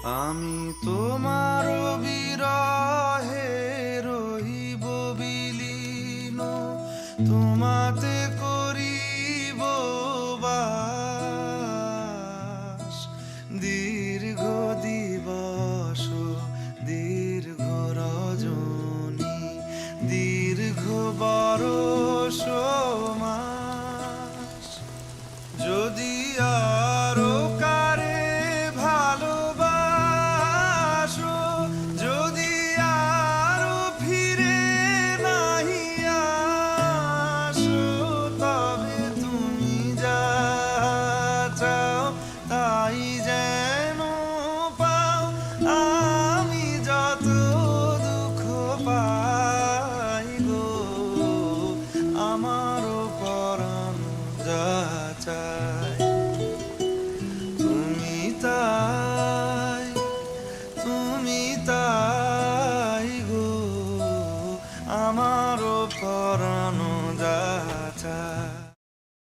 আমি তোমার বিরহে রহিব বিলীন, তোমাতে করিব বাস। দীর্ঘ দিবস দীর্ঘ রজনী, দীর্ঘ বরষ মাস। যদি আরো কারে ভালোবাসো, যদি আরো ফিরে নাহি আসো, তবে তুমি যা চাও তাই যেন পাও। আমি যত দুঃখ পাই গো, আমারও পরাণ যা চায় তুমি তাই, তুমি তাই গো, আমারও পরাণ যা চায়।